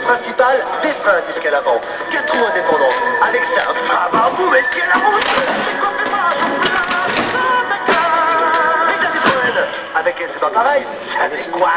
principal des freins jusqu'à l'avant. 4 roues indépendantes. Avec ça, boum, et qu'à la route. Et la Citroën. Avec elle, c'est pas pareil. Ça c'est quoi?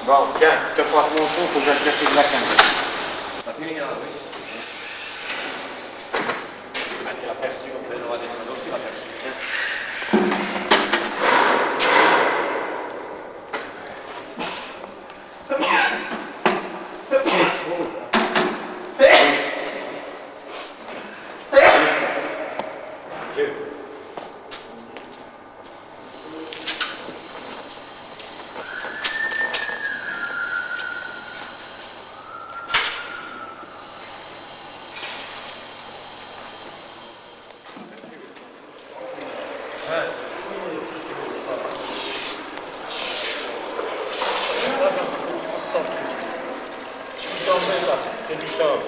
Bon, tiens, je te passe mon son, faut que j'aille chercher de la canne. Ça finit, hein, oui. Ah, tu l'as perdu, on va descendre aussi, la perdu. C'est du sang.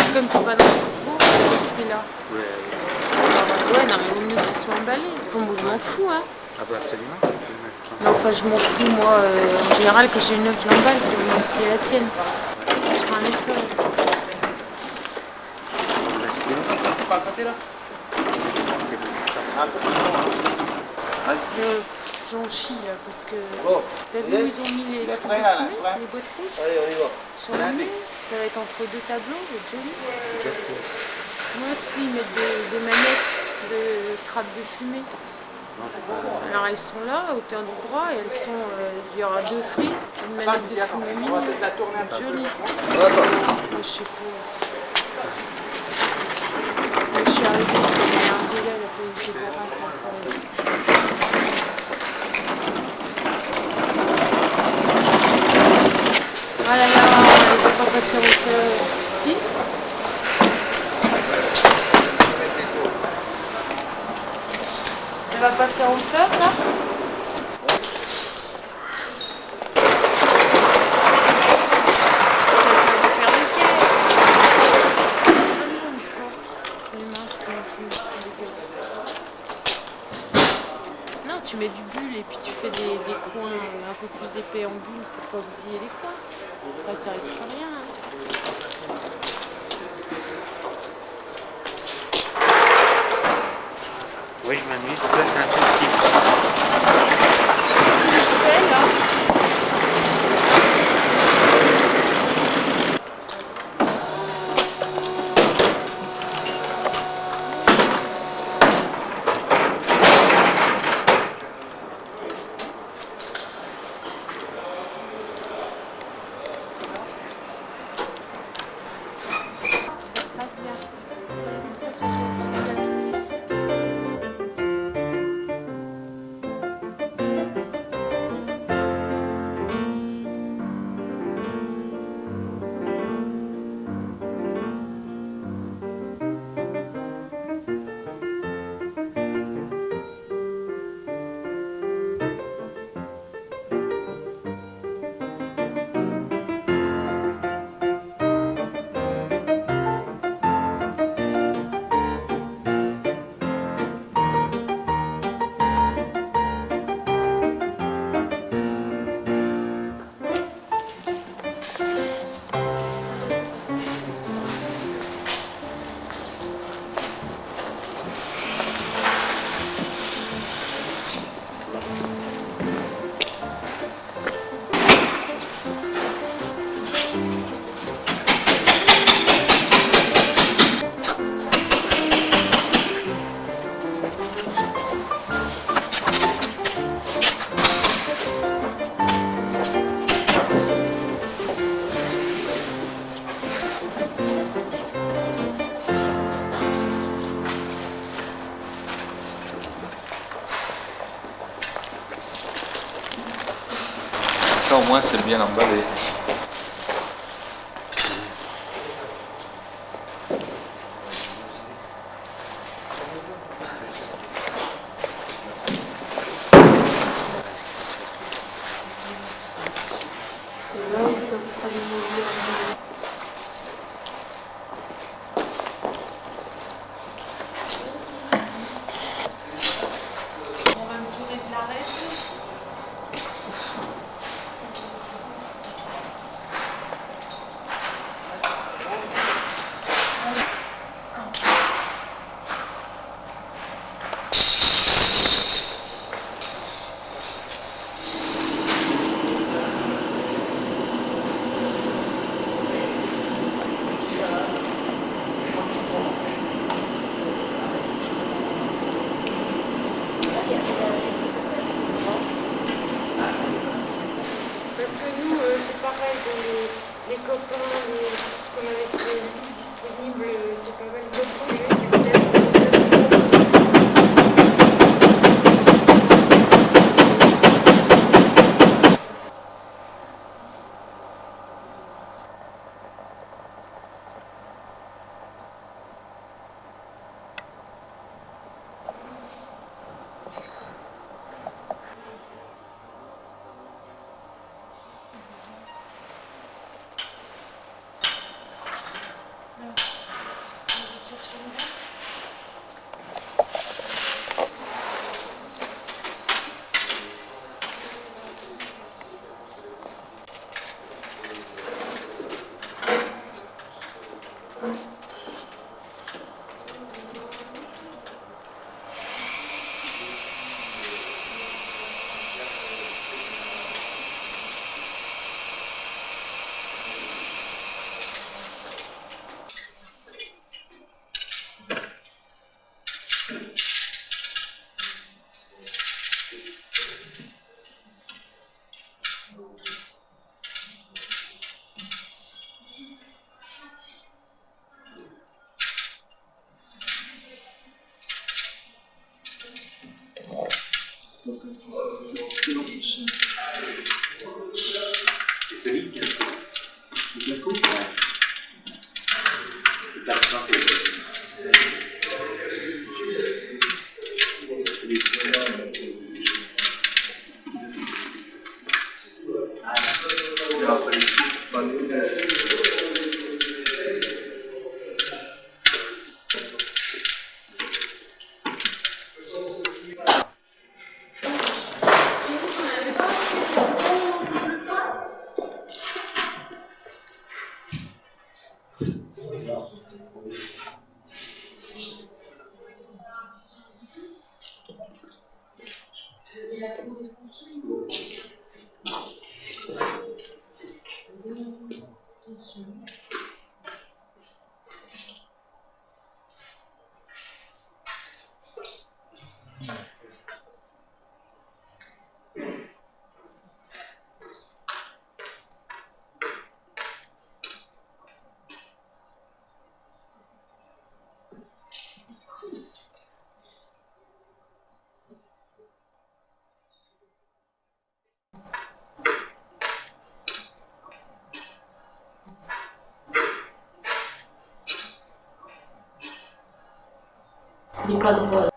C'est comme t'es pas dans l'expo, c'était là. Ouais, non, mais vaut mieux qu'ils soient emballés. Enfin, moi, je m'en fous, hein. Ah bah absolument. Non, enfin, je m'en fous, moi. En général, quand j'ai une œuvre, je l'emballe, même si c'est la tienne. Je ferai un effort. Pas à côté, là? J'en chie, là, parce que... Bon. T'as vu où ils ont mis les trucs de fumée, les boîtes rouges? Allez, on y va. Sur le mur, ça va être entre deux tableaux, c'est joli. Moi, tu sais, ils mettent des manettes de trappes de fumée. Alors elles sont là, à hauteur du bras, et elles sont, il y aura 2 frises, une manette de fumée mine. Joli. Moi, je sais pas. Moi, je suis arrivée, c'était lundi, là, il a fallu que je débarrasse ça. Ah là là, elle ne veut pas passer en hauteur. Si? Elle va passer en hauteur là? Non, tu mets du bulle et puis tu fais des coins un peu plus épais en bulle pour pas bousiller les coins. Enfin, ça risque rien. Hein. Oui, je m'amuse. Là, c'est un tout petit. C'est là. ça au moins c'est bien emballé. On va me tourner de l'arrêt. Parce que nous, c'est pareil, les copains, tout ce qu'on avait prévu, disponible, c'est pas mal. C'est solide. C'est cool. Ouais. T'as le Il n'y a pas de droit.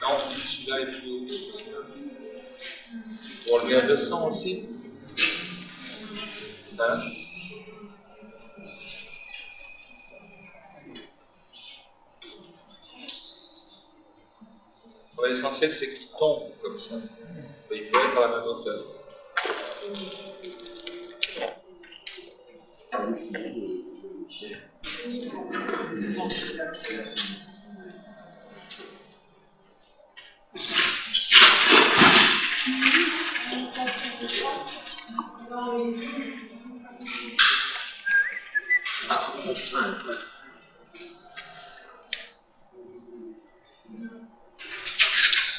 Non, celui-là est plus haut. Pour enlever à 200 aussi. Hein? L'essentiel, c'est qu'il tombe comme ça. Il peut être à la même hauteur.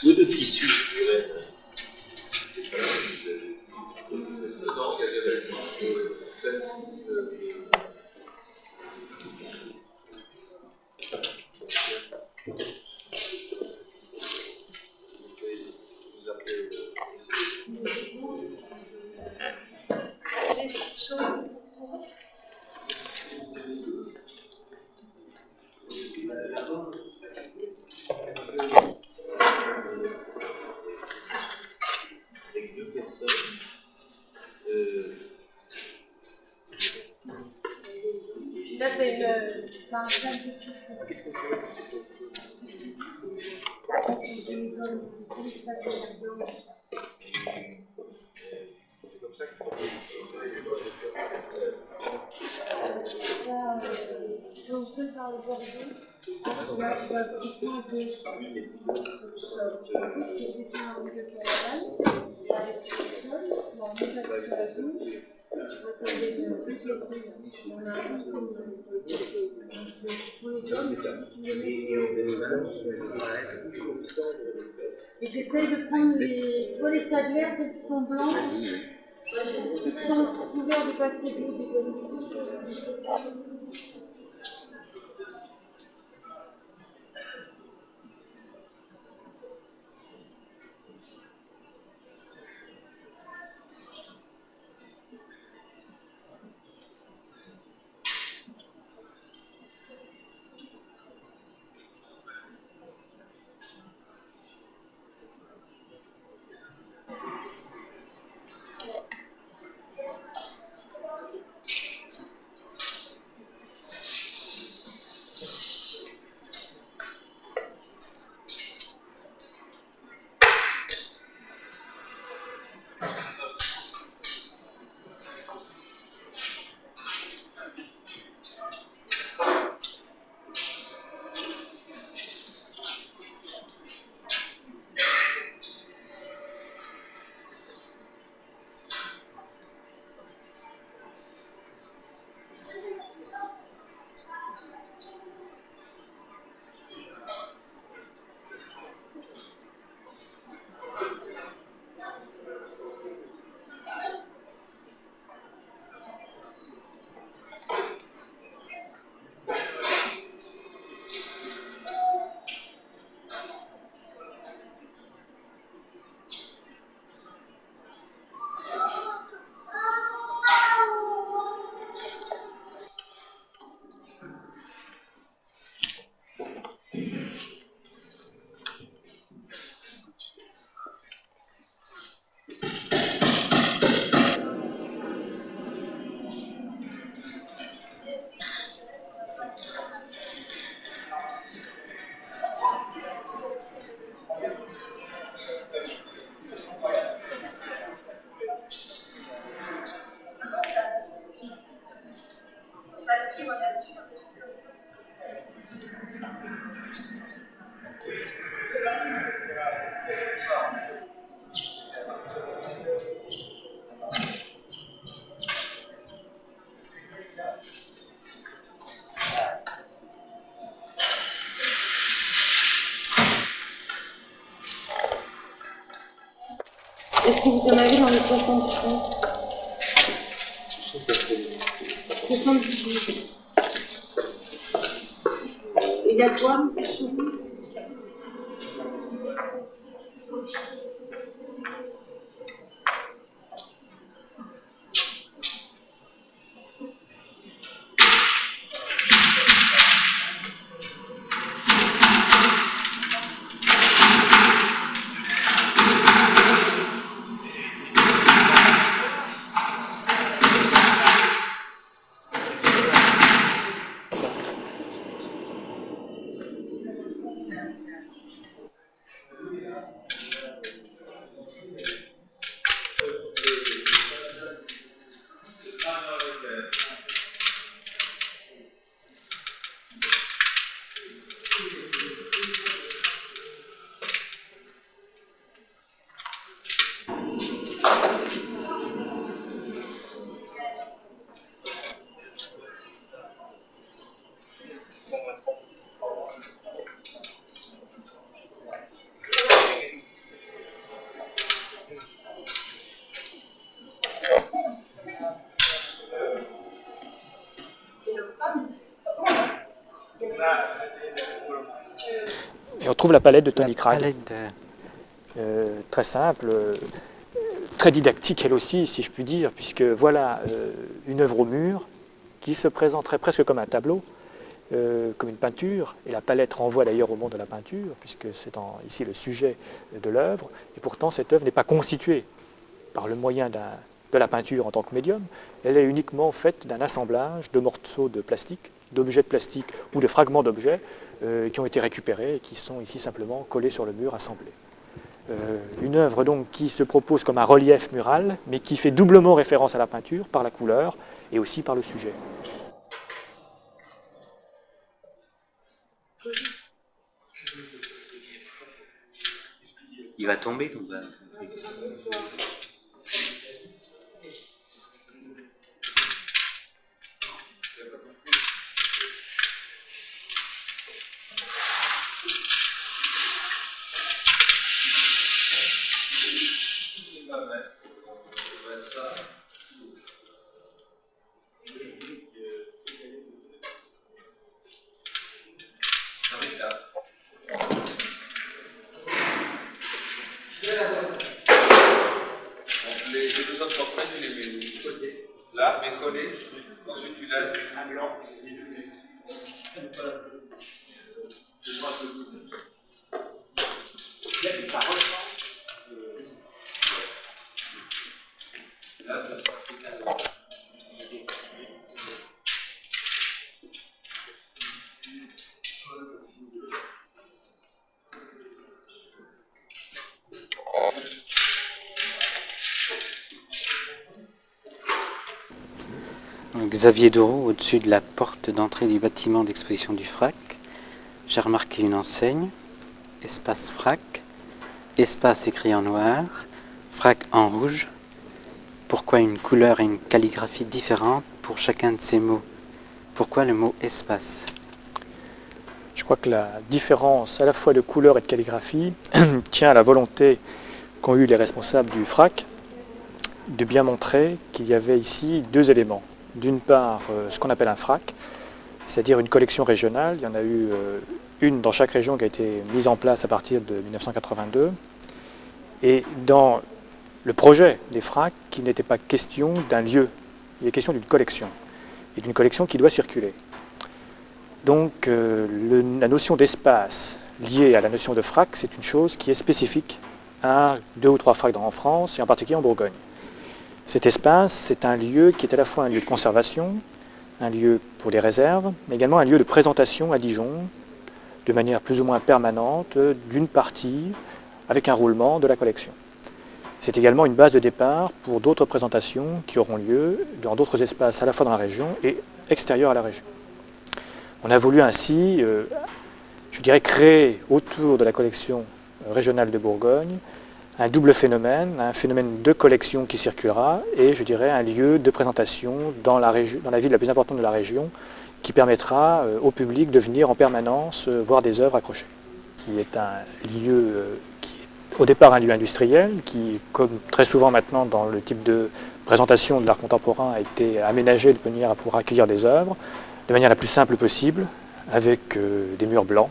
Ou de tissu. Dedans, il y a des vêtements. Avec deux personnes. Là, t'as un sac de sucre. Qu'est-ce qu'on fait? Commencer par le bordeaux. Là, tu vas couper un peu un peu de caramel. Avec le sol, on va mettre sur la gauche. Tu vas coller le truc et on a un peu comme C'est ça. Et en même temps, et j'essaye de prendre les sadlers, celles qui sont blancs, qui sont couverts de papier bleu. Est-ce que vous en avez dans les 60 francs 78. Il y a quoi, M. Choury? Et on trouve la palette de Tony Cragg. Palette de... Très simple, très didactique elle aussi, si je puis dire, puisque voilà une œuvre au mur qui se présenterait presque comme un tableau, comme une peinture, et la palette renvoie d'ailleurs au monde de la peinture, puisque c'est ici le sujet de l'œuvre, et pourtant cette œuvre n'est pas constituée par le moyen de la peinture en tant que médium, elle est uniquement faite d'un assemblage de morceaux de plastique, d'objets de plastique ou de fragments d'objets qui ont été récupérés et qui sont ici simplement collés sur le mur, assemblés. Une œuvre donc qui se propose comme un relief mural, mais qui fait doublement référence à la peinture par la couleur et aussi par le sujet. Il va tomber ton verre. Les deux autres portraits, tu les mets de côté. Là, fais coller. Ensuite, tu laisses un blanc. Xavier Doreau, au-dessus de la porte d'entrée du bâtiment d'exposition du FRAC, j'ai remarqué une enseigne, espace FRAC, espace écrit en noir, FRAC en rouge. Pourquoi une couleur et une calligraphie différentes pour chacun de ces mots? Pourquoi le mot espace? Je crois que la différence à la fois de couleur et de calligraphie tient à la volonté qu'ont eu les responsables du FRAC de bien montrer qu'il y avait ici deux éléments. D'une part, ce qu'on appelle un FRAC, c'est-à-dire une collection régionale. Il y en a eu une dans chaque région qui a été mise en place à partir de 1982. Et dans le projet des FRAC, il n'était pas question d'un lieu, il est question d'une collection, et d'une collection qui doit circuler. Donc la notion d'espace liée à la notion de FRAC, c'est une chose qui est spécifique à 2 ou 3 FRAC en France, et en particulier en Bourgogne. Cet espace, c'est un lieu qui est à la fois un lieu de conservation, un lieu pour les réserves, mais également un lieu de présentation à Dijon, de manière plus ou moins permanente, d'une partie, avec un roulement de la collection. C'est également une base de départ pour d'autres présentations qui auront lieu dans d'autres espaces à la fois dans la région et extérieurs à la région. On a voulu ainsi, je dirais, créer autour de la collection régionale de Bourgogne un double phénomène, un phénomène de collection qui circulera et, je dirais, un lieu de présentation dans la ville la plus importante de la région qui permettra au public de venir en permanence voir des œuvres accrochées. Qui est un lieu qui est au départ un lieu industriel qui, comme très souvent maintenant dans le type de présentation de l'art contemporain, a été aménagé de manière à pouvoir accueillir des œuvres de manière la plus simple possible, avec des murs blancs,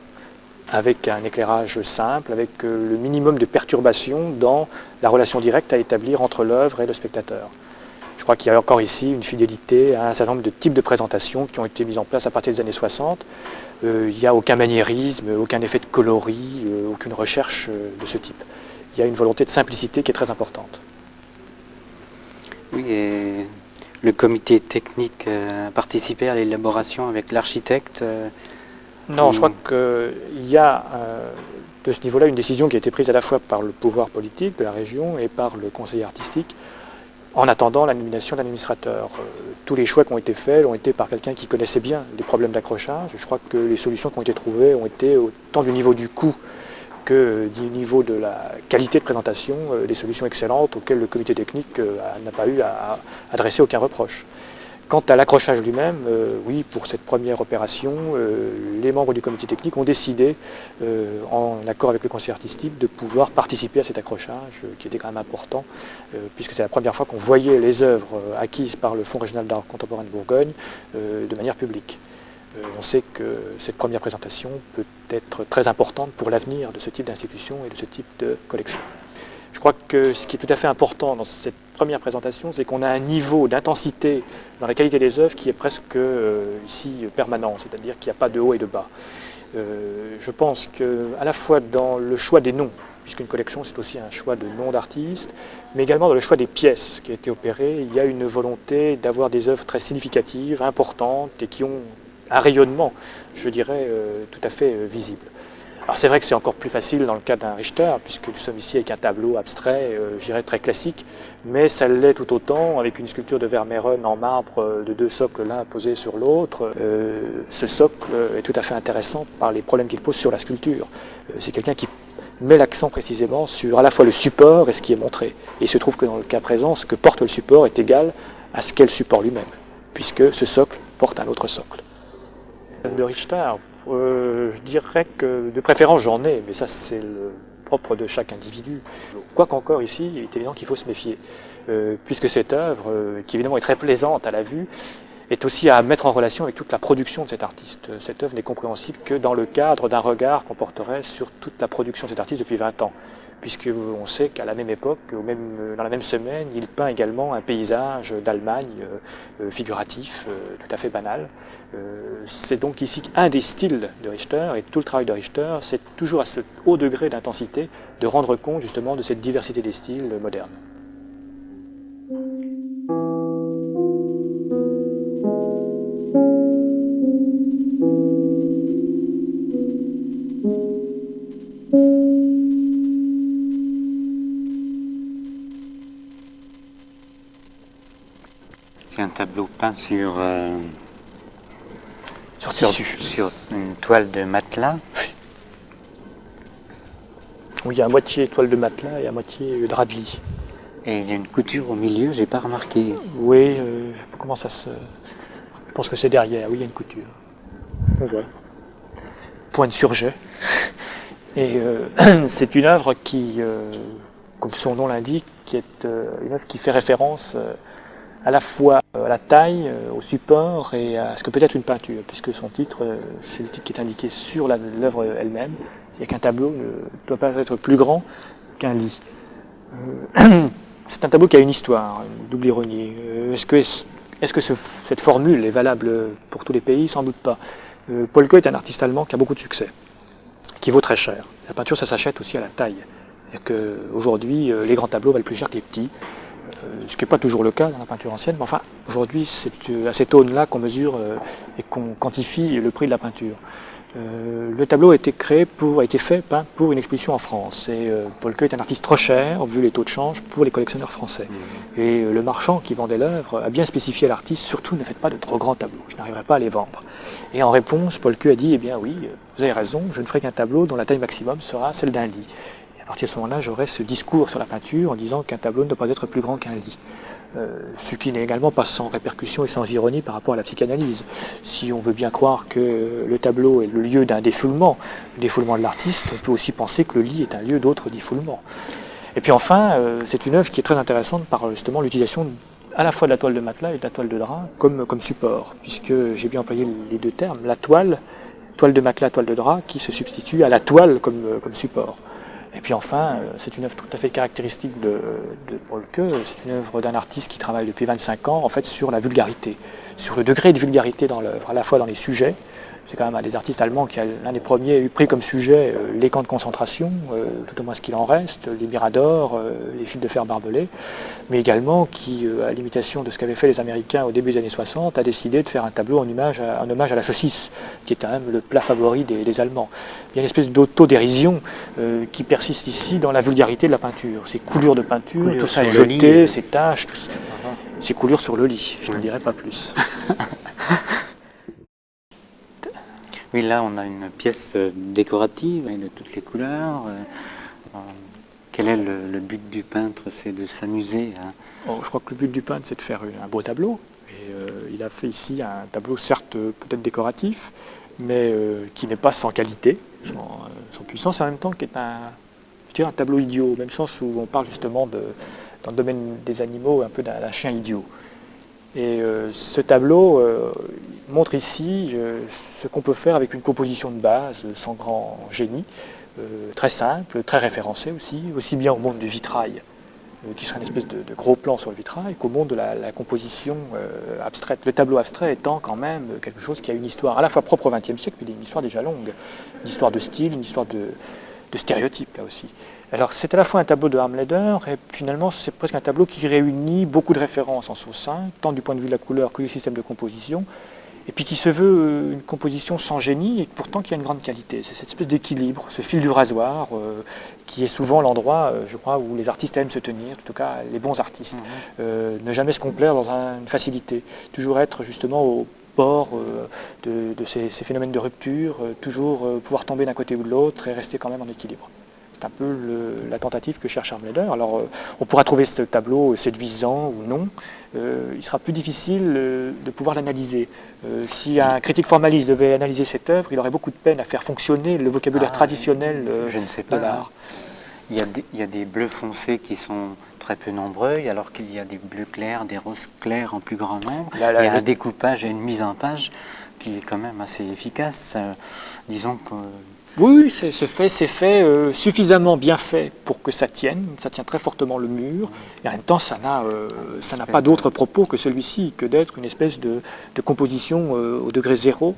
avec un éclairage simple, avec le minimum de perturbation dans la relation directe à établir entre l'œuvre et le spectateur. Je crois qu'il y a encore ici une fidélité à un certain nombre de types de présentations qui ont été mises en place à partir des années 60. Il n'y a aucun maniérisme, aucun effet de coloris, aucune recherche de ce type. Il y a une volonté de simplicité qui est très importante. Oui, et le comité technique a participé à l'élaboration avec l'architecte. Non, je crois qu'il y a de ce niveau-là une décision qui a été prise à la fois par le pouvoir politique de la région et par le conseiller artistique en attendant la nomination d'un administrateur. Tous les choix qui ont été faits ont été par quelqu'un qui connaissait bien les problèmes d'accrochage. Je crois que les solutions qui ont été trouvées ont été autant du niveau du coût que du niveau de la qualité de présentation, des solutions excellentes auxquelles le comité technique n'a pas eu à adresser aucun reproche. Quant à l'accrochage lui-même, oui, pour cette première opération, les membres du comité technique ont décidé, en accord avec le conseil artistique, de pouvoir participer à cet accrochage, qui était quand même important, puisque c'est la première fois qu'on voyait les œuvres acquises par le Fonds régional d'art contemporain de Bourgogne de manière publique. On sait que cette première présentation peut être très importante pour l'avenir de ce type d'institution et de ce type de collection. Je crois que ce qui est tout à fait important dans cette première présentation, c'est qu'on a un niveau d'intensité dans la qualité des œuvres qui est presque ici permanent, c'est-à-dire qu'il n'y a pas de haut et de bas. Je pense qu'à la fois dans le choix des noms, puisqu'une collection c'est aussi un choix de noms d'artistes, mais également dans le choix des pièces qui a été opéré, il y a une volonté d'avoir des œuvres très significatives, importantes et qui ont un rayonnement, je dirais, tout à fait visible. Alors c'est vrai que c'est encore plus facile dans le cas d'un Richter, puisque nous sommes ici avec un tableau abstrait, je dirais très classique, mais ça l'est tout autant avec une sculpture de Vermeeren en marbre de 2 socles l'un posé sur l'autre. Ce socle est tout à fait intéressant par les problèmes qu'il pose sur la sculpture. C'est quelqu'un qui met l'accent précisément sur à la fois le support et ce qui est montré. Et il se trouve que dans le cas présent, ce que porte le support est égal à ce qu'est le support lui-même, puisque ce socle porte un autre socle. De Richter, je dirais que de préférence j'en ai, mais ça c'est le propre de chaque individu. Quoi qu'encore ici, il est évident qu'il faut se méfier, puisque cette œuvre, qui évidemment est très plaisante à la vue, est aussi à mettre en relation avec toute la production de cet artiste. Cette œuvre n'est compréhensible que dans le cadre d'un regard qu'on porterait sur toute la production de cet artiste depuis 20 ans. Puisqu'on sait qu'à la même époque, dans la même semaine, il peint également un paysage d'Allemagne figuratif, tout à fait banal. C'est donc ici un des styles de Richter, et tout le travail de Richter, c'est toujours à ce haut degré d'intensité de rendre compte justement de cette diversité des styles modernes. C'est un tableau peint sur Tissu. sur une toile de matelas. Oui, il y a à moitié toile de matelas et à moitié drap de lit. Et il y a une couture au milieu, j'ai pas remarqué. Oui, comment ça se... Je pense que c'est derrière, oui, il y a une couture. On voit. Point de surjet. Et c'est une œuvre qui, comme son nom l'indique, qui est une œuvre qui fait référence à la fois à la taille, au support et à ce que peut être une peinture, puisque son titre, c'est le titre qui est indiqué sur l'œuvre elle-même. C'est qu'un tableau ne doit pas être plus grand qu'un lit. C'est un tableau qui a une histoire, une double ironie. Est-ce que cette formule est valable pour tous les pays? Sans doute pas. Polke est un artiste allemand qui a beaucoup de succès, qui vaut très cher. La peinture, ça s'achète aussi à la taille. Aujourd'hui, les grands tableaux valent plus cher que les petits. Ce qui n'est pas toujours le cas dans la peinture ancienne, mais enfin, aujourd'hui, c'est à cette aune-là qu'on mesure et qu'on quantifie le prix de la peinture. Le tableau a été peint pour une exposition en France. Et Polke est un artiste trop cher, vu les taux de change, pour les collectionneurs français. Et le marchand qui vendait l'œuvre a bien spécifié à l'artiste, surtout ne faites pas de trop grands tableaux, je n'arriverai pas à les vendre. Et en réponse, Polke a dit, eh bien oui, vous avez raison, je ne ferai qu'un tableau dont la taille maximum sera celle d'un lit. À partir de ce moment-là, j'aurai ce discours sur la peinture en disant qu'un tableau ne doit pas être plus grand qu'un lit. Ce qui n'est également pas sans répercussion et sans ironie par rapport à la psychanalyse. Si on veut bien croire que le tableau est le lieu d'un défoulement de l'artiste, on peut aussi penser que le lit est un lieu d'autre défoulement. Et puis enfin, c'est une œuvre qui est très intéressante par justement l'utilisation à la fois de la toile de matelas et de la toile de drap comme support, puisque j'ai bien employé les deux termes, la toile de matelas, toile de drap, qui se substitue à la toile comme support. Et puis enfin, c'est une œuvre tout à fait caractéristique de Polke, c'est une œuvre d'un artiste qui travaille depuis 25 ans en fait sur la vulgarité, sur le degré de vulgarité dans l'œuvre, à la fois dans les sujets. C'est quand même un des artistes allemands qui a l'un des premiers eu pris comme sujet les camps de concentration, tout au moins ce qu'il en reste, les miradors, les fils de fer barbelés, mais également qui, à l'imitation de ce qu'avaient fait les Américains au début des années 60, a décidé de faire un tableau en hommage à la saucisse, qui est quand même le plat favori des Allemands. Il y a une espèce d'autodérision qui persiste ici dans la vulgarité de la peinture. Ces coulures de peinture, tout ça est jeté, ces taches, ces coulures sur le lit, je ne dirais pas plus. Oui, là, on a une pièce décorative de toutes les couleurs. Quel est le but du peintre? C'est de s'amuser à... Je crois que le but du peintre, c'est de faire un beau tableau. Et il a fait ici un tableau, certes peut-être décoratif, mais qui n'est pas sans qualité, sans puissance, et en même temps qui est un tableau idiot, au même sens où on parle justement, dans le domaine des animaux, un peu d'un chien idiot. Et ce tableau montre ici ce qu'on peut faire avec une composition de base sans grand génie, très simple, très référencée aussi bien au monde du vitrail, qui serait une espèce de gros plan sur le vitrail, qu'au monde de la composition abstraite. Le tableau abstrait étant quand même quelque chose qui a une histoire à la fois propre au XXe siècle, mais une histoire déjà longue, une histoire de style, une histoire de stéréotypes là aussi. Alors c'est à la fois un tableau de Harmleder et finalement c'est presque un tableau qui réunit beaucoup de références en sauce 5, tant du point de vue de la couleur que du système de composition, et puis qui se veut une composition sans génie et pourtant qui a une grande qualité. C'est cette espèce d'équilibre, ce fil du rasoir qui est souvent l'endroit, je crois, où les artistes aiment se tenir, en tout cas les bons artistes. Ne jamais se complaire dans une facilité, toujours être justement au bord de ces phénomènes de rupture, toujours pouvoir tomber d'un côté ou de l'autre et rester quand même en équilibre. C'est un peu la tentative que cherche Harmleder. Alors on pourra trouver ce tableau séduisant ou non. Il sera plus difficile de pouvoir l'analyser. Si un critique formaliste devait analyser cette œuvre, il aurait beaucoup de peine à faire fonctionner le vocabulaire traditionnel je ne sais pas, de l'art. Il y a des bleus foncés qui sont très peu nombreux, alors qu'il y a des bleus clairs, des roses clairs en plus grand nombre. Il y a un découpage et une mise en page qui est quand même assez efficace. Disons que... Oui, c'est fait suffisamment bien fait pour que ça tienne. Ça tient très fortement le mur. Et en même temps, ça n'a pas d'autre propos que celui-ci, que d'être une espèce de composition au degré zéro,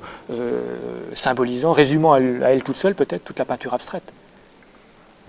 symbolisant, résumant à elle toute seule peut-être toute la peinture abstraite.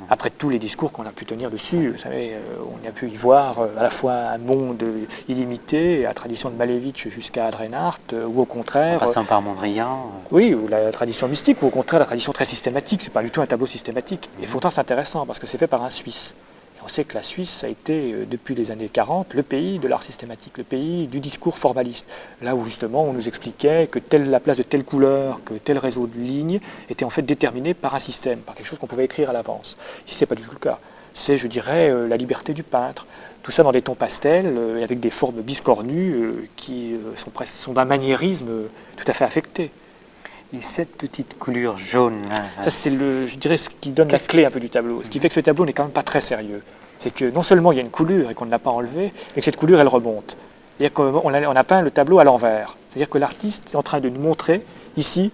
Après tous les discours qu'on a pu tenir dessus, vous savez, on a pu y voir à la fois un monde illimité, la tradition de Malevich jusqu'à Adreinhardt, ou au contraire... En passant par Mondrian. Oui, ou la tradition mystique, ou au contraire la tradition très systématique. C'est pas du tout un tableau systématique. Et pourtant c'est intéressant, parce que c'est fait par un Suisse. Et on sait que la Suisse a été, depuis les années 40, le pays de l'art systématique, le pays du discours formaliste. Là où justement on nous expliquait que la place de telle couleur, que tel réseau de lignes était en fait déterminé par un système, par quelque chose qu'on pouvait écrire à l'avance. Ici c'est pas du tout le cas. C'est, je dirais, la liberté du peintre. Tout ça dans des tons pastels, et avec des formes biscornues qui sont d'un maniérisme tout à fait affecté. Et cette petite coulure jaune là... Ça c'est je dirais ce qui donne la clé un peu du tableau. Ce qui fait que ce tableau n'est quand même pas très sérieux. C'est que non seulement il y a une coulure et qu'on ne l'a pas enlevée, mais que cette coulure elle remonte. C'est-à-dire qu'on a peint le tableau à l'envers. C'est-à-dire que l'artiste est en train de nous montrer ici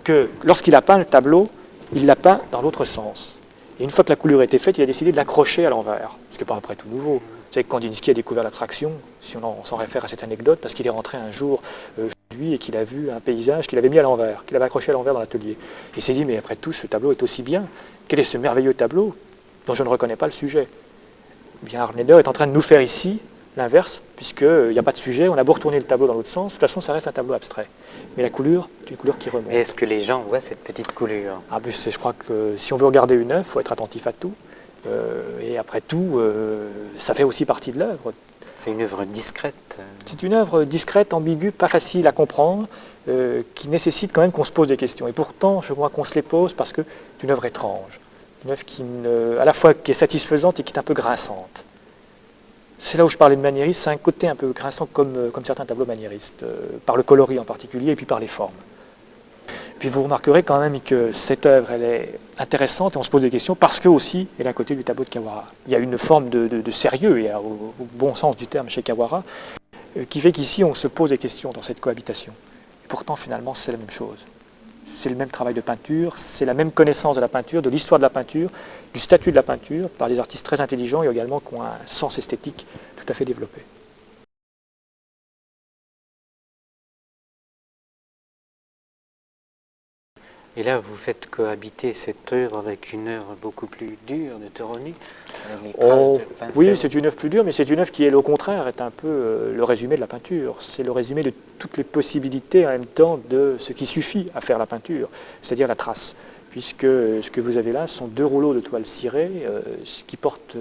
que lorsqu'il a peint le tableau, il l'a peint dans l'autre sens. Et une fois que la coulure était faite, il a décidé de l'accrocher à l'envers. Ce qui n'est pas après tout nouveau. Vous savez que Kandinsky a découvert l'attraction, si on s'en réfère à cette anecdote, parce qu'il est rentré un jour chez lui et qu'il a vu un paysage qu'il avait mis à l'envers, qu'il avait accroché à l'envers dans l'atelier. Et il s'est dit, mais après tout, ce tableau est aussi bien. Quel est ce merveilleux tableau dont je ne reconnais pas le sujet? Eh bien, Harmleder est en train de nous faire ici l'inverse, puisqu'il n'y a pas de sujet, on a beau retourner le tableau dans l'autre sens, de toute façon ça reste un tableau abstrait. Mais la couleur, c'est une couleur qui remonte. Et est-ce que les gens voient cette petite coulure? Je crois que si on veut regarder une œuvre, il faut être attentif à tout. Et après tout, ça fait aussi partie de l'œuvre. C'est une œuvre discrète. C'est une œuvre discrète, ambiguë, pas facile à comprendre, qui nécessite quand même qu'on se pose des questions. Et pourtant, je crois qu'on se les pose parce que c'est une œuvre étrange. Une œuvre à la fois qui est satisfaisante et qui est un peu grinçante. C'est là où je parlais de maniérisme, c'est un côté un peu grinçant comme certains tableaux maniéristes, par le coloris en particulier et puis par les formes. Puis vous remarquerez quand même que cette œuvre, elle est intéressante et on se pose des questions parce que aussi, elle est à côté du tableau de Kawara. Il y a une forme de sérieux, au bon sens du terme chez Kawara, qui fait qu'ici on se pose des questions dans cette cohabitation. Et pourtant finalement c'est la même chose. C'est le même travail de peinture, c'est la même connaissance de la peinture, de l'histoire de la peinture, du statut de la peinture, par des artistes très intelligents et également qui ont un sens esthétique tout à fait développé. Et là, vous faites cohabiter cette œuvre avec une œuvre beaucoup plus dure de Toroni, avec les traces de pincel. Oui, c'est une œuvre plus dure, mais c'est une œuvre qui, elle, au contraire, est un peu le résumé de la peinture. C'est le résumé de toutes les possibilités en même temps de ce qui suffit à faire la peinture, c'est-à-dire la trace. Puisque ce que vous avez là, ce sont 2 rouleaux de toile cirée qui portent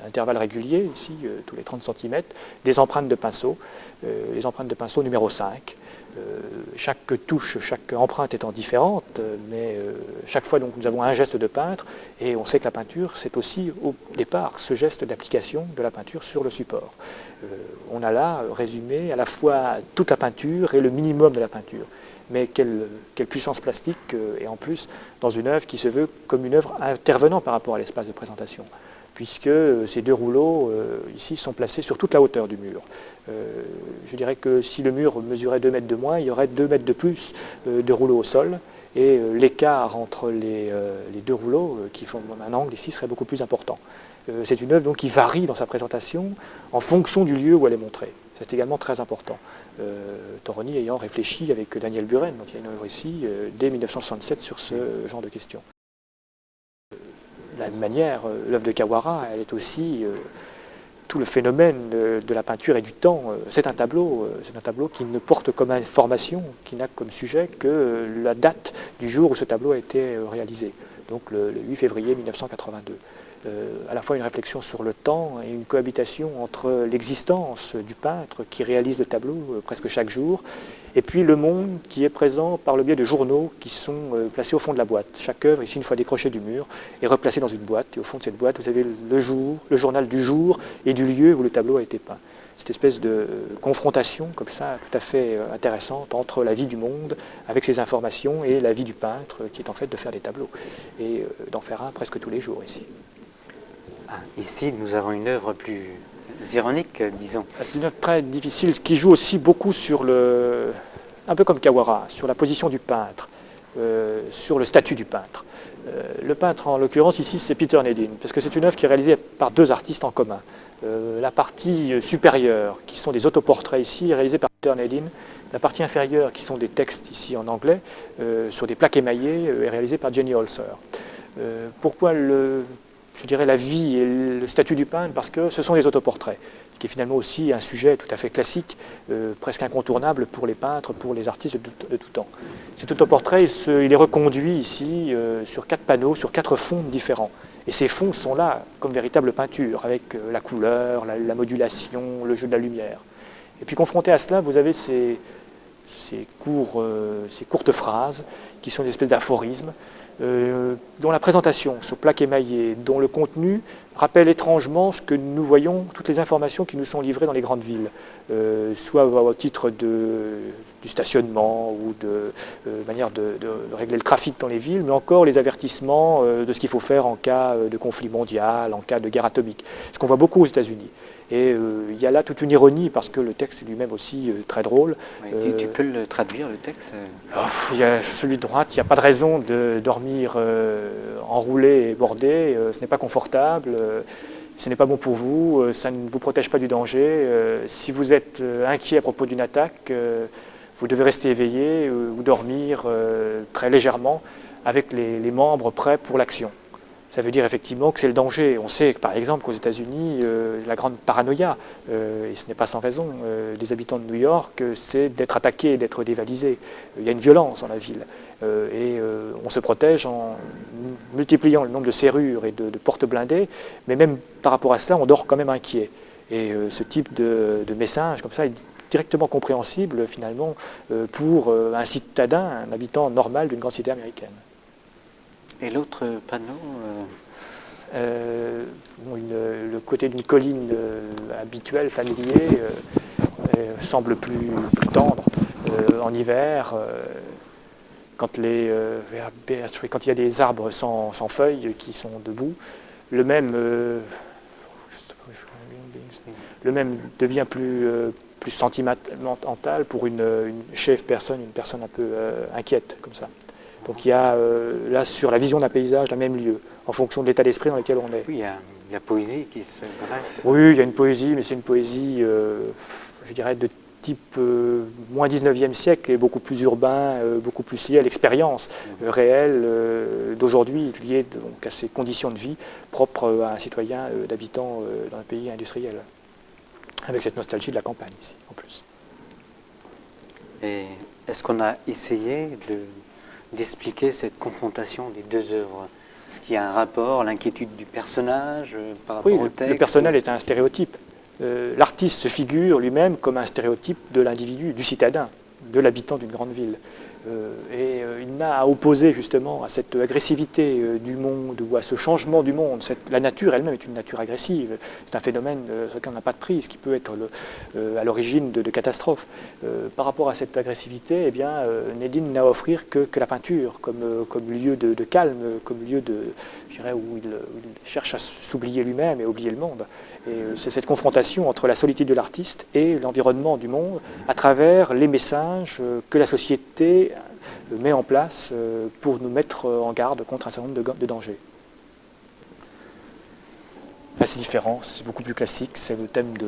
à intervalles réguliers, ici, tous les 30 cm, des empreintes de pinceau, les empreintes de pinceau numéro 5. Chaque touche, chaque empreinte étant différente, mais chaque fois donc, nous avons un geste de peintre, et on sait que la peinture, c'est aussi au départ ce geste d'application de la peinture sur le support. On a là résumé à la fois toute la peinture et le minimum de la peinture. Mais quelle puissance plastique, et en plus dans une œuvre qui se veut comme une œuvre intervenant par rapport à l'espace de présentation. puisque ces deux rouleaux ici sont placés sur toute la hauteur du mur. Je dirais que si le mur mesurait 2 mètres de moins, il y aurait 2 mètres de plus de rouleaux au sol, et l'écart entre les deux rouleaux qui font un angle ici serait beaucoup plus important. C'est une œuvre donc qui varie dans sa présentation en fonction du lieu où elle est montrée. C'est également très important. Torroni ayant réfléchi avec Daniel Buren, dont il y a une œuvre ici, dès 1967 sur ce genre de questions. De la même manière, l'œuvre de Kawara, elle est aussi tout le phénomène de la peinture et du temps. C'est un tableau qui ne porte comme information, qui n'a comme sujet que la date du jour où ce tableau a été réalisé, donc le 8 février 1982. À la fois une réflexion sur le temps et une cohabitation entre l'existence du peintre qui réalise le tableau presque chaque jour, et puis le monde qui est présent par le biais de journaux qui sont placés au fond de la boîte. Chaque œuvre, ici une fois décrochée du mur, est replacée dans une boîte, et au fond de cette boîte vous avez le journal du jour et du lieu où le tableau a été peint. Cette espèce de confrontation comme ça tout à fait intéressante entre la vie du monde avec ses informations et la vie du peintre qui est en fait de faire des tableaux, et d'en faire un presque tous les jours ici. Ici, nous avons une œuvre plus ironique, disons. C'est une œuvre très difficile qui joue aussi beaucoup sur un peu comme Kawara, sur la position du peintre, sur le statut du peintre. Le peintre, en l'occurrence, ici, c'est Peter Nedin, parce que c'est une œuvre qui est réalisée par 2 artistes en commun. La partie supérieure, qui sont des autoportraits ici, est réalisée par Peter Nedin. La partie inférieure, qui sont des textes ici en anglais, sur des plaques émaillées, est réalisée par Jenny Holzer. Pourquoi je dirais la vie et le statut du peintre, parce que ce sont des autoportraits, qui est finalement aussi un sujet tout à fait classique, presque incontournable pour les peintres, pour les artistes de tout temps. Cet autoportrait, il est reconduit ici sur 4 panneaux, sur 4 fonds différents. Et ces fonds sont là comme véritable peinture, avec la couleur, la modulation, le jeu de la lumière. Et puis confronté à cela, vous avez ces courtes phrases, qui sont des espèces d'aphorismes, dont la présentation sur plaque émaillée, dont le contenu rappelle étrangement ce que nous voyons, toutes les informations qui nous sont livrées dans les grandes villes, soit au titre du stationnement ou de manière de régler le trafic dans les villes, mais encore les avertissements de ce qu'il faut faire en cas de conflit mondial, en cas de guerre atomique, ce qu'on voit beaucoup aux États-Unis. Et il y a là toute une ironie, parce que le texte est lui-même aussi très drôle. Tu peux le traduire, le texte? Il y a celui de droite, il n'y a pas de raison de dormir enroulé et bordé, ce n'est pas confortable, ce n'est pas bon pour vous, ça ne vous protège pas du danger. Si vous êtes inquiet à propos d'une attaque, vous devez rester éveillé ou dormir très légèrement avec les membres prêts pour l'action. Ça veut dire effectivement que c'est le danger. On sait par exemple qu'aux États-Unis, la grande paranoïa, et ce n'est pas sans raison, des habitants de New York, c'est d'être attaqué, d'être dévalisé. Il y a une violence dans la ville. Et on se protège en multipliant le nombre de serrures et de portes blindées, mais même par rapport à cela, on dort quand même inquiet. Et ce type de message comme ça est directement compréhensible finalement pour un citadin, un habitant normal d'une grande cité américaine. Et l'autre panneau le côté d'une colline habituelle, familier, semble plus tendre en hiver, quand il y a des arbres sans feuilles qui sont debout. Le même devient plus sentimental pour une chèvre personne, une personne un peu inquiète comme ça. Donc il y a là sur la vision d'un paysage, d'un même lieu, en fonction de l'état d'esprit dans lequel on est. Oui, il y a la poésie qui se greffe. Oui, il y a une poésie, mais c'est une poésie, je dirais, de type moins 19e siècle et beaucoup plus urbain, beaucoup plus lié à l'expérience réelle d'aujourd'hui, liée donc à ces conditions de vie propres à un citoyen d'habitant dans un pays industriel, avec cette nostalgie de la campagne ici, en plus. Et est-ce qu'on a essayé d'expliquer cette confrontation des 2 œuvres? Est-ce qu'il y a un rapport, l'inquiétude du personnage par rapport au texte? Le personnel est un stéréotype. L'artiste se figure lui-même comme un stéréotype de l'individu, du citadin, de l'habitant d'une grande ville. Il n'a à opposer justement à cette agressivité du monde ou à ce changement du monde. La nature elle-même est une nature agressive. C'est un phénomène sur lequel on n'a pas de prise, qui peut être à l'origine de catastrophes. Par rapport à cette agressivité, eh bien, Nédine n'a à offrir que la peinture comme lieu de calme, comme lieu je dirais, où il cherche à s'oublier lui-même et oublier le monde. Et c'est cette confrontation entre la solitude de l'artiste et l'environnement du monde à travers les messages que la société met en place pour nous mettre en garde contre un certain nombre de dangers. Là, c'est différent, c'est beaucoup plus classique, c'est le thème du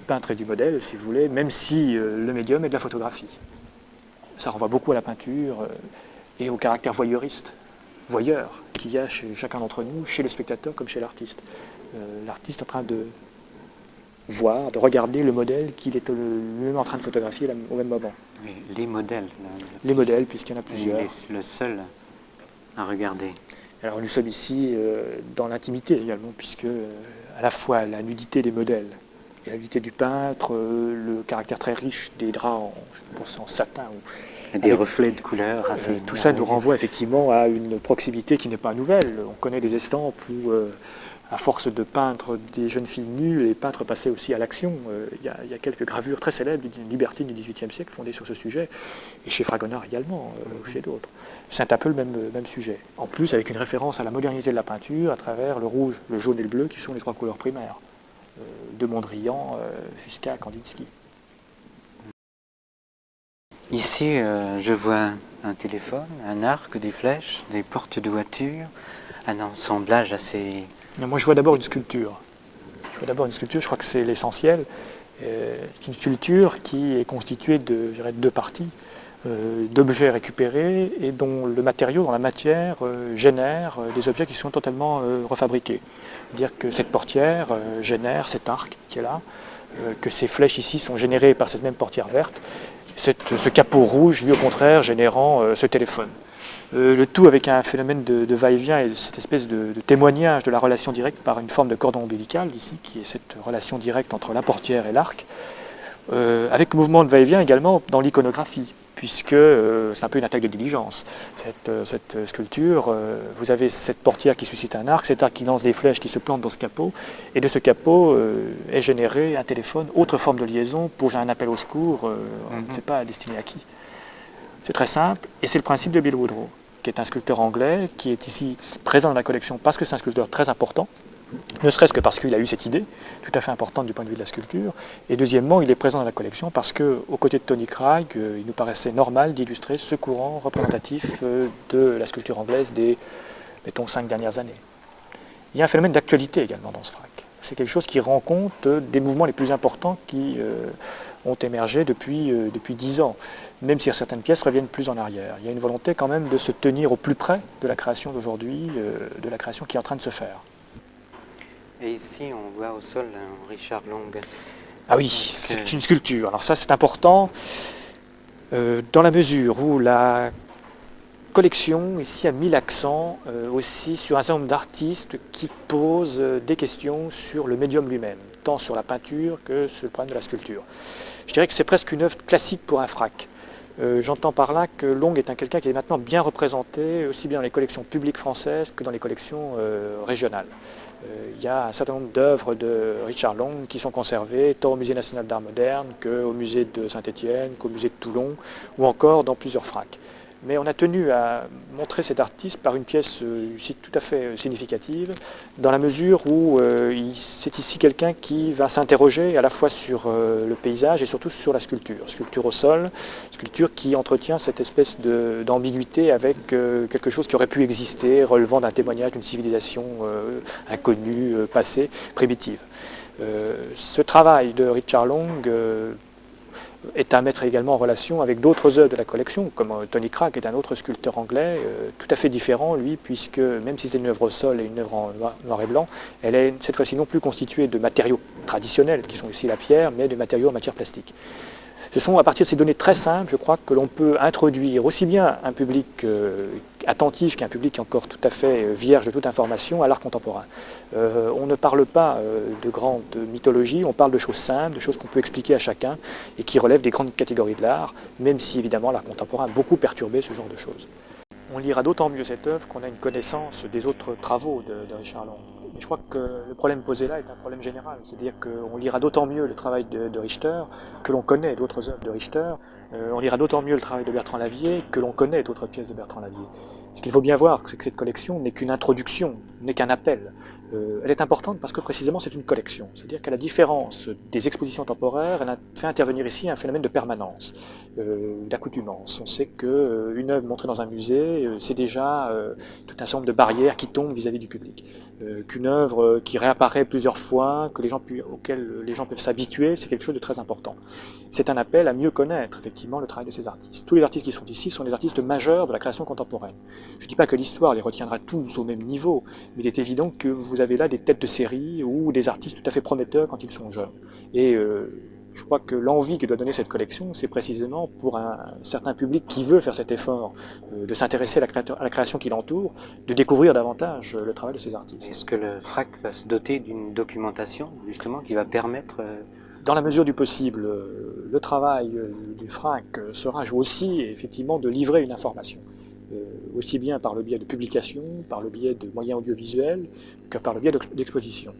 peintre et du modèle, si vous voulez, même si le médium est de la photographie. Ça renvoie beaucoup à la peinture et au caractère voyeur qu'il y a chez chacun d'entre nous, chez le spectateur comme chez l'artiste. L'artiste en train de voir, de regarder le modèle qu'il est lui-même en train de photographier au même moment. Oui, les modèles. Les modèles, puisqu'il y en a plusieurs. Il est le seul à regarder. Alors nous sommes ici dans l'intimité également, puisque à la fois la nudité des modèles et la nudité du peintre, le caractère très riche des draps, je pense en satin, et des reflets de couleurs. Tout ça nous renvoie effectivement à une proximité qui n'est pas nouvelle. On connaît des estampes où, à force de peindre des jeunes filles nues, les peintres passaient aussi à l'action. Il y a quelques gravures très célèbres libertines du XVIIIe siècle fondées sur ce sujet, et chez Fragonard également, ou chez d'autres. C'est un peu le même sujet. En plus, avec une référence à la modernité de la peinture à travers le rouge, le jaune et le bleu, qui sont les trois couleurs primaires, de Mondrian jusqu'à Kandinsky. Ici, je vois un téléphone, un arc, des flèches, des portes de voiture, un assemblage assez... Moi, je vois d'abord une sculpture. Je crois que c'est l'essentiel. C'est une sculpture qui est constituée de deux parties, d'objets récupérés et dont le matériau, dans la matière, génère des objets qui sont totalement refabriqués. C'est-à-dire que cette portière génère cet arc qui est là, que ces flèches ici sont générées par cette même portière verte, ce capot rouge, lui au contraire, générant ce téléphone. Le tout avec un phénomène de va-et-vient et cette espèce de témoignage de la relation directe par une forme de cordon ombilical ici, qui est cette relation directe entre la portière et l'arc, avec mouvement de va-et-vient également dans l'iconographie, puisque c'est un peu une attaque de diligence. Cette sculpture, vous avez cette portière qui suscite un arc, cet arc qui lance des flèches qui se plantent dans ce capot, et de ce capot est généré un téléphone, autre forme de liaison pour un appel au secours, on ne sait pas destiné à qui. C'est très simple, et c'est le principe de Bill Woodrow, qui est un sculpteur anglais, qui est ici présent dans la collection parce que c'est un sculpteur très important, ne serait-ce que parce qu'il a eu cette idée, tout à fait importante du point de vue de la sculpture, et deuxièmement, il est présent dans la collection parce qu'aux côtés de Tony Craig, il nous paraissait normal d'illustrer ce courant représentatif de la sculpture anglaise des, mettons, 5 dernières années. Il y a un phénomène d'actualité également dans ce frac. C'est quelque chose qui rend compte des mouvements les plus importants qui ont émergé depuis 10 ans, même si certaines pièces reviennent plus en arrière. Il y a une volonté quand même de se tenir au plus près de la création d'aujourd'hui, de la création qui est en train de se faire. Et ici, on voit au sol un Richard Long. Ah oui, c'est une sculpture. Alors ça, c'est important dans la mesure où la collection ici a mis l'accent aussi sur un certain nombre d'artistes qui posent des questions sur le médium lui-même, tant sur la peinture que sur le problème de la sculpture. Je dirais que c'est presque une œuvre classique pour un frac. J'entends par là que Long est quelqu'un qui est maintenant bien représenté, aussi bien dans les collections publiques françaises que dans les collections régionales. Il y a un certain nombre d'œuvres de Richard Long qui sont conservées, tant au Musée national d'art moderne qu'au musée de Saint-Étienne, qu'au musée de Toulon, ou encore dans plusieurs fracs. Mais on a tenu à montrer cet artiste par une pièce tout à fait significative, dans la mesure où c'est ici quelqu'un qui va s'interroger à la fois sur le paysage et surtout sur la sculpture. Sculpture au sol, sculpture qui entretient cette espèce d'ambiguïté avec quelque chose qui aurait pu exister, relevant d'un témoignage d'une civilisation inconnue, passée, primitive. Ce travail de Richard Long est à mettre également en relation avec d'autres œuvres de la collection, comme Tony Craig est un autre sculpteur anglais, tout à fait différent, lui, puisque même si c'est une œuvre au sol et une œuvre en noir et blanc, elle est cette fois-ci non plus constituée de matériaux traditionnels, qui sont ici la pierre, mais de matériaux en matière plastique. Ce sont à partir de ces données très simples, je crois, que l'on peut introduire aussi bien un public attentif qu'un public encore tout à fait vierge de toute information à l'art contemporain. On ne parle pas de grande mythologie, on parle de choses simples, de choses qu'on peut expliquer à chacun et qui relèvent des grandes catégories de l'art, même si évidemment l'art contemporain a beaucoup perturbé ce genre de choses. On lira d'autant mieux cette œuvre qu'on a une connaissance des autres travaux de Richard Long. Mais je crois que le problème posé là est un problème général, c'est-à-dire qu'on lira d'autant mieux le travail de Richter que l'on connaît d'autres œuvres de Richter, on lira d'autant mieux le travail de Bertrand Lavier que l'on connaît d'autres pièces de Bertrand Lavier. Ce qu'il faut bien voir, c'est que cette collection n'est qu'une introduction, n'est qu'un appel. Elle est importante parce que précisément c'est une collection, c'est-à-dire qu'à la différence des expositions temporaires, elle a fait intervenir ici un phénomène de permanence, d'accoutumance. On sait qu'une œuvre montrée dans un musée, c'est déjà tout un certain nombre de barrières qui tombent vis-à-vis du public. Qu'une œuvre qui réapparaît plusieurs fois, auquel les gens peuvent s'habituer, c'est quelque chose de très important. C'est un appel à mieux connaître effectivement le travail de ces artistes. Tous les artistes qui sont ici sont des artistes majeurs de la création contemporaine. Je ne dis pas que l'histoire les retiendra tous au même niveau, mais il est évident que vous avez là des têtes de série ou des artistes tout à fait prometteurs quand ils sont jeunes. Et je crois que l'envie que doit donner cette collection, c'est précisément pour un certain public qui veut faire cet effort de s'intéresser à la création qui l'entoure, de découvrir davantage le travail de ces artistes. Est-ce que le FRAC va se doter d'une documentation, justement, qui va permettre... Dans la mesure du possible, le travail du FRAC sera aussi, effectivement, de livrer une information. Aussi bien par le biais de publications, par le biais de moyens audiovisuels, que par le biais d'expositions.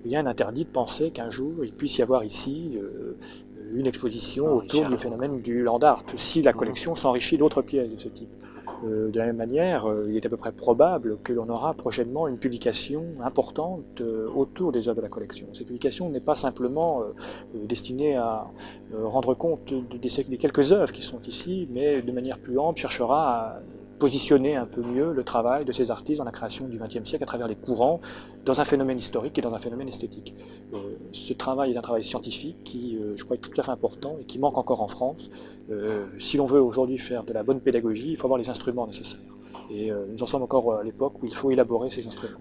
Rien n'interdit de penser qu'un jour il puisse y avoir ici une exposition autour du phénomène du land art, si la collection s'enrichit d'autres pièces de ce type. De la même manière, il est à peu près probable que l'on aura prochainement une publication importante autour des œuvres de la collection. Cette publication n'est pas simplement destinée à rendre compte des quelques œuvres qui sont ici, mais de manière plus ample cherchera à positionner un peu mieux le travail de ces artistes dans la création du XXe siècle à travers les courants, dans un phénomène historique et dans un phénomène esthétique. Ce travail est un travail scientifique qui, je crois, est tout à fait important et qui manque encore en France. Si l'on veut aujourd'hui faire de la bonne pédagogie, il faut avoir les instruments nécessaires. Et nous en sommes encore à l'époque où il faut élaborer ces instruments.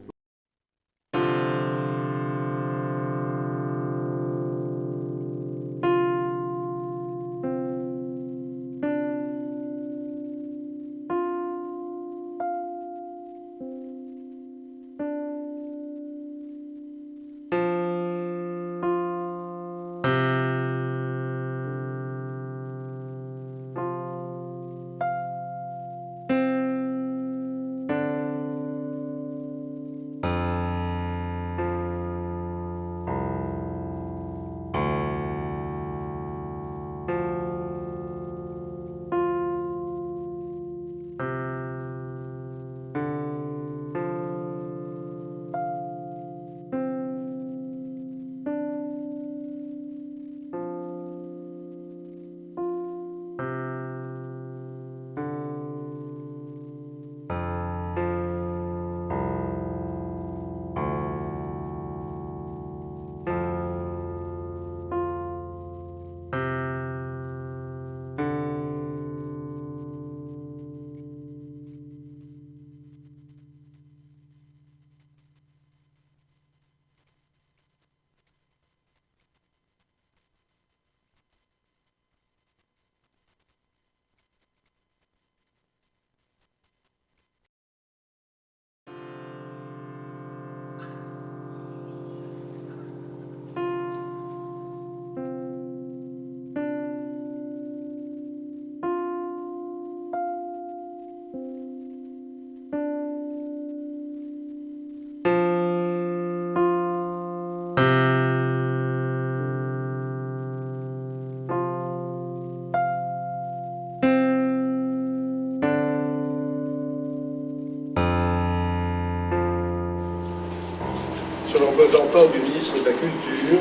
Sur le représentant du ministre de la Culture,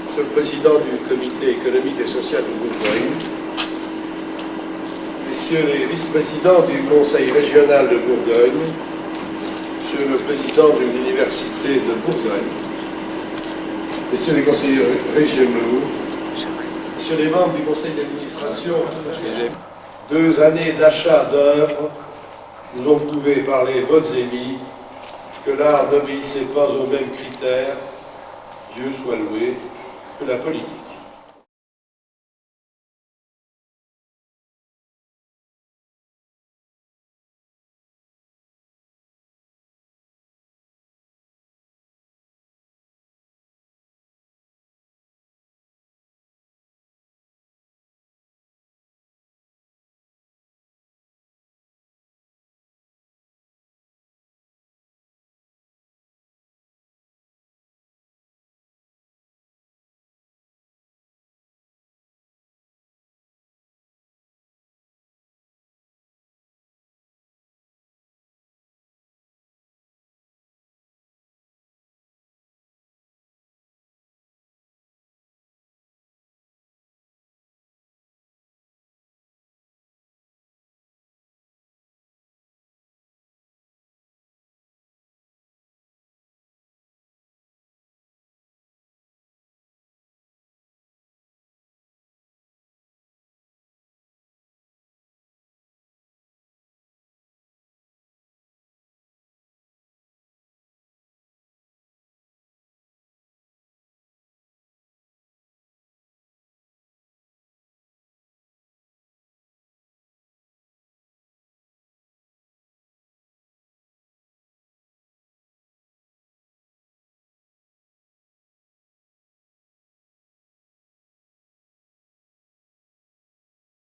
Monsieur le Président du Comité économique et social de Bourgogne, Messieurs les vice-présidents du Conseil régional de Bourgogne, Monsieur le Président de l'Université de Bourgogne, Messieurs les conseillers régionaux, Messieurs les membres du Conseil d'administration, 2 années d'achat d'œuvres nous ont prouvé par les votes émis que l'art n'obéissait pas aux mêmes critères, Dieu soit loué, que la politique.